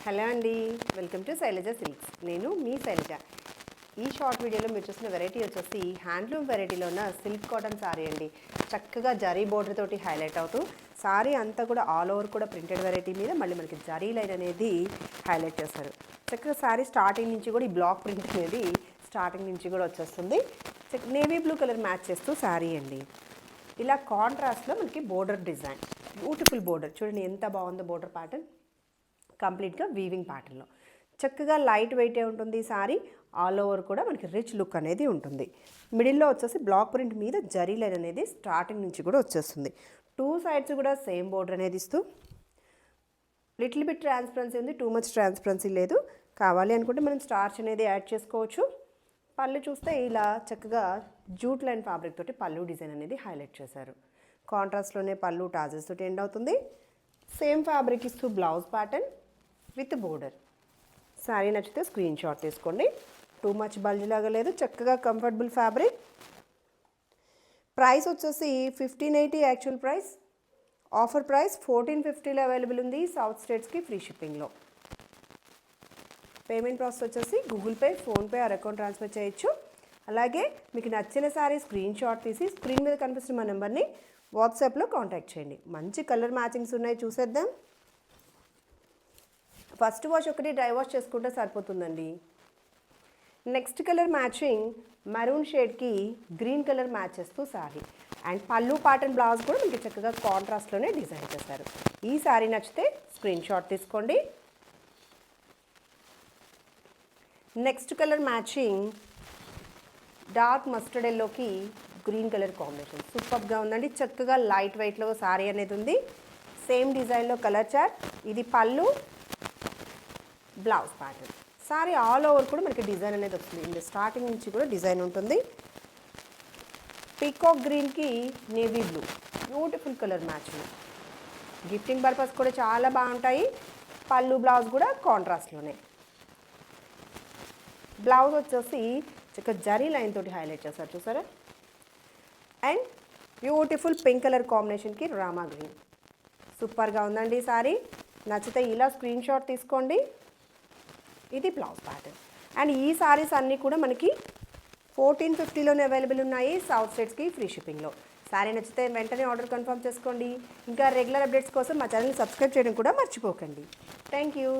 Hello అండి, welcome to Shailaja silks. నేను మీ శైలజ. ఈ షార్ట్ వీడియోలో మీరు చూసిన వెరైటీ వచ్చేసి హ్యాండ్లూమ్ వెరైటీలో ఉన్న సిల్క్ కాటన్ సారీ అండి. చక్కగా జరీ బోర్డర్ తోటి హైలైట్ అవుతూ సారీ అంతా కూడా ఆల్ ఓవర్ కూడా ప్రింటెడ్ వెరైటీ మీద మళ్ళీ మనకి జరీ లైన్ అనేది హైలైట్ చేస్తారు. చక్కగా సారీ స్టార్టింగ్ నుంచి కూడా ఈ బ్లాక్ ప్రింట్ అనేది స్టార్టింగ్ నుంచి కూడా వచ్చేస్తుంది. నేవీ బ్లూ కలర్ మ్యాచ్ చేస్తూ సారీ అండి. ఇలా కాంట్రాస్ట్లో మనకి బోర్డర్ డిజైన్, బ్యూటిఫుల్ బోర్డర్ చూడండి ఎంత బాగుందో బోర్డర్ ప్యాటర్న్. కంప్లీట్గా వీవింగ్ ప్యాటర్న్లో చక్కగా లైట్ వెయిటే ఉంటుంది సారీ. ఆల్ ఓవర్ కూడా మనకి రిచ్ లుక్ అనేది ఉంటుంది. మిడిల్లో వచ్చేసి బ్లాక్ ప్రింట్ మీద జరీ లైన్ అనేది స్టార్టింగ్ నుంచి కూడా వచ్చేస్తుంది. టూ సైడ్స్ కూడా సేమ్ బోర్డర్ అనేది ఇస్తూ లిటిల్ బిట్ ట్రాన్స్పరెన్సీ ఉంది, టూ మచ్ ట్రాన్స్పరెన్సీ లేదు. కావాలి అనుకుంటే మనం స్టార్చ్ అనేది యాడ్ చేసుకోవచ్చు. పళ్ళు చూస్తే ఇలా చక్కగా జూట్ లైన్ ఫ్యాబ్రిక్ తోటి పళ్ళు డిజైన్ అనేది హైలైట్ చేశారు. కాంట్రాస్ట్లోనే పళ్ళు టాజెస్ తోటి ఎండ్ అవుతుంది. సేమ్ ఫ్యాబ్రిక్ ఇస్తూ blouse pattern with border. Sari నచ్చితే స్క్రీన్ షాట్ తీసుకోండి. టూ మచ్ బల్జ్ లాగా లేదు, చక్కగా కంఫర్టబుల్ ఫ్యాబ్రిక్. ప్రైస్ వచ్చేసి 1580 యాక్చువల్ ప్రైస్. ఆఫర్ ప్రైస్ 1450లో అవైలబుల్ ఉంది. సౌత్ స్టేట్స్కి ఫ్రీ షిప్పింగ్లో. పేమెంట్ ప్రాసెస్ వచ్చేసి Google Pay, PhonePe or account transfer చేయొచ్చు. అలాగే మీకు నచ్చిన శారీ స్క్రీన్ షాట్ తీసి స్క్రీన్ మీద కనిపిస్తున్న మా నెంబర్ని వాట్సాప్లో కాంటాక్ట్ చేయండి. మంచి కలర్ మ్యాచింగ్స్ ఉన్నాయి, చూసేద్దాం. ఫస్ట్ వాష్ ఒకటి డ్రై వాష్ చేసుకుంటే సరిపోతుందండి. నెక్స్ట్ కలర్ మ్యాచింగ్ మెరూన్ షేడ్కి గ్రీన్ కలర్ మ్యాచ్ చేస్తూ సారీ. అండ్ పళ్ళు ప్యాటర్న్ బ్లౌజ్ కూడా మీకు చక్కగా కాంట్రాస్ట్లోనే డిజైన్ చేశారు. ఈ సారీ నచ్చితే స్క్రీన్ షాట్ తీసుకోండి. Next colour matching dark mustard ఎల్లోకి గ్రీన్ కలర్ కాంబినేషన్ సూపర్గా ఉందండి. చక్కగా లైట్ వెయిట్లో సారీ అనేది ఉంది. సేమ్ డిజైన్లో కలర్ చార్ట్. ఇది పళ్ళు, blouse pattern. Sorry all over కూడా మనకి డిజైన్ అనేది వస్తుంది. ఇందులో స్టార్టింగ్ నుంచి కూడా డిజైన్ ఉంటుంది. పీకాక్ గ్రీన్కి navy blue beautiful colour matching. Gifting purpose కూడా చాలా బాగుంటాయి. పళ్ళు బ్లౌజ్ కూడా కాంట్రాస్ట్లోనే. బ్లౌజ్ వచ్చేసి చక్కగా జరీ లైన్ తోటి హైలైట్ చేస్తారు, చూసారా. అండ్ బ్యూటిఫుల్ పింక్ కలర్ కాంబినేషన్కి రామా గ్రీన్. సూపర్గా ఉందండి సారీ. నచ్చితే ఇలా స్క్రీన్ షాట్ తీసుకోండి. ఇది బ్లౌజ్ ప్యాటర్న్. అండ్ ఈ సారీస్ అన్నీ కూడా మనకి 1450లోనే అవైలబుల్ ఉన్నాయి. సౌత్ స్టేట్స్కి ఫ్రీ షిప్పింగ్లో. సారీ నచ్చితే వెంటనే ఆర్డర్ కన్ఫర్మ్ చేసుకోండి. ఇంకా రెగ్యులర్ అప్డేట్స్ కోసం మా ఛానల్ని సబ్స్క్రైబ్ చేయడం కూడా మర్చిపోకండి. Thank you.